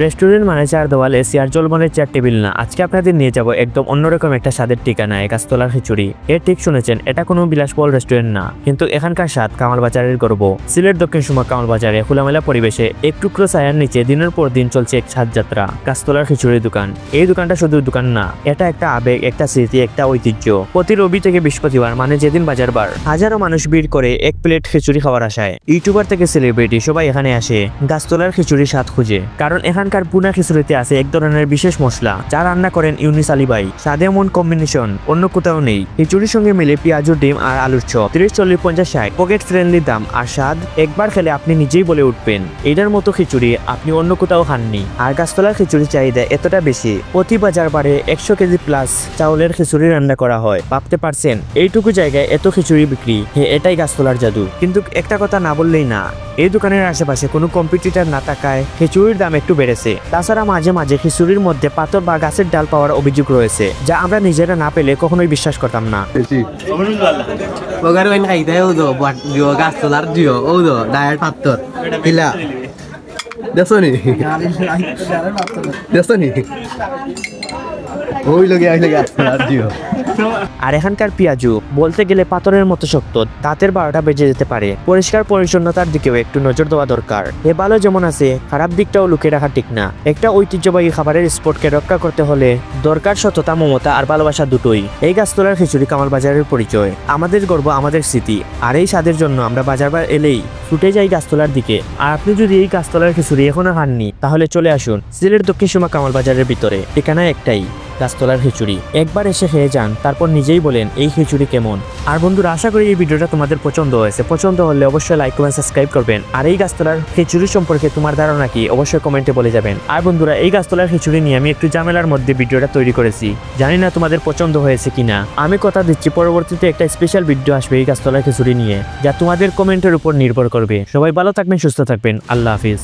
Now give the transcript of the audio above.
Restaurant মানে চার দেওয়ালে চেয়ার জলমনের চেয়ার টেবিল না। আজকে আপনাদের নিয়ে যাব একদম অন্যরকম একটা স্বাদের ঠিকানায়, গাছতলার খিচুড়ি। ঠিক শুনেছেন, এটা কোনো বিলাসবহুল রেস্টুরেন্ট না, কিন্তু এখানকার স্বাদ কামালবাজারের গর্ব। সিলেট দক্ষিণ সুমা কামালবাজারে খোলামেলা পরিবেশে এক টুকরো ছায়ার নিচে দিনের পর দিন চলছে এক সাজযাত্রা। গাছতলার খিচুড়ির দোকান। এই দোকানটা শুধু দোকান না, এটা একটা আবেগ, একটা স্মৃতি, একটা ঐতিহ্য। প্রতি রবি থেকে বৃহস্পতিবার মানে যেদিন বাজার বার, হাজারো মানুষ ভিড় করে এক প্লেট খিচুড়ি খাওয়ার আশায়। ইউটিউবার থেকে সেলিব্রিটি সবাই এখানে আসে গাছতলার খিচুড়ির স্বাদ খুঁজে। কারণ এখানকার পুনা খিচুড়িতে আছে এক ধরনের বিশেষ মশলা যা রান্না করেন ইউনিস আলী ভাই। স্বাদে এমন কম্বিনেশন অন্য কোথাও নেই। খিচুড়ির সঙ্গে মিলে পেঁয়াজু, ডিম আর আলুর চপ। 30, 40, 50, 60 পকেট ফ্রেন্ডলি দাম আর স্বাদ একবার খেলে আপনি নিজেই বলে উঠবেন এটার মতো খিচুড়ি আপনি অন্য কোথাও খাননি। আর গাছতলার খিচুড়ির চাহিদা এতটা বেশি, প্রতি বাজার বারে 100 কেজি প্লাস চাউলের খিচুড়ি রান্না করা হয়। ভাবতে পারছেন এইটুকু জায়গায় এত খিচুড়ি বিক্রি? এটাই গাছতলার জাদু। কিন্তু একটা কথা না বললেই না, এই দোকানের আশেপাশে কোনো কম্পিটিটর না থাকায় খিচুড়ির দাম একটু বেড়েছে। তাছাড়া মাঝে মাঝে খিচুড়ির মধ্যে পাথর বা গাছের ডাল পাওয়ার অভিযোগ রয়েছে, যা আমরা নিজেরা না পেলে কখনোই বিশ্বাস করতাম না। আর এখানকার পেঁয়াজু বলতে গেলে পাথরের মতো শক্ত, দাঁতের 12টা বেজে যেতে পারে। পরিষ্কার পরিচ্ছন্নতার দিকেও একটু নজর দেওয়া দরকার। এ ভালো যেমন আছে, খারাপ দিকটাও লুকিয়ে রাখা ঠিক না। একটা ঐতিহ্যবাহী খাবারের স্পটকে রক্ষা করতে হলে দরকার সততা, মমতা আর ভালোবাসা দুটোই। এই গাছতলার খিচুড়ি কামালবাজারের পরিচয়, আমাদের গর্ব, আমাদের স্মৃতি। আর এই স্বাদের জন্য আমরা বাজারবার এলেই ছুটে যাই গাছতলার দিকে। আর আপনি যদি এই গাছতলার খিচুড়ি এখনো খাননি, তাহলে চলে আসুন সিলেট দক্ষিণ সুমা কামালবাজারের ভিতরে। ঠিকানা একটাই, গাছতলার খিচুড়ি। একবার এসে খেয়ে যান, তারপর নিজেই বলেন এই খিচুড়ি কেমন। আর বন্ধুরা, আশা করি এই ভিডিওটা তোমাদের পছন্দ হয়েছে। পছন্দ হলে অবশ্যই লাইক কমেন্ট সাবস্ক্রাইব করবেন। আর এই গাছতলার খিচুড়ি সম্পর্কে তোমার ধারণা কি অবশ্যই কমেন্টে বলে যাবেন। আর বন্ধুরা, এই গাছতলার খিচুড়ি নিয়ে আমি একটু ঝামেলার মধ্যে ভিডিওটা তৈরি করেছি, জানি না তোমাদের পছন্দ হয়েছে কিনা। আমি কথা দিচ্ছি পরবর্তীতে একটা স্পেশাল ভিডিও আসবে এই গাছতলার খিচুড়ি নিয়ে, যা তোমাদের কমেন্টের উপর নির্ভর করবে। সবাই ভালো থাকবেন, সুস্থ থাকবেন। আল্লাহ হাফিজ।